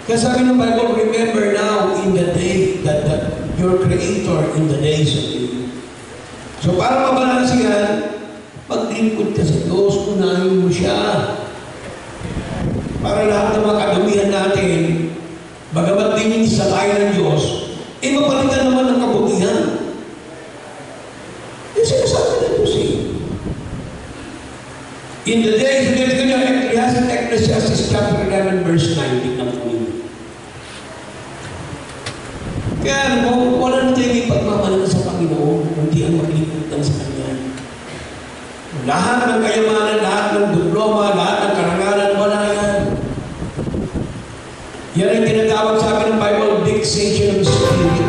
Kaya sabi ng Bible, remember now in the day that your Creator in the days of you. So para mabalansi yan, maglingkod ka sa Diyos, unahin mo siya. Para lahat ng mga kadumihan natin, bagamat din sa tayo ng Diyos, mapalitan naman ng kabutihan. Yung sinasabi ng Diyos eh. In the days, Ecclesiastes chapter 11 verse 19 ng Panginoon. Kaya kung wala na tayong ipagmamahal sa Panginoon, hindi ang maglingkod sa Kanya. Lahat ng kayamanan, lahat ng diploma, lahat ng karangalan, wala yan. Yan ang tinatawag sa akin ng Bible, vexation of spirit.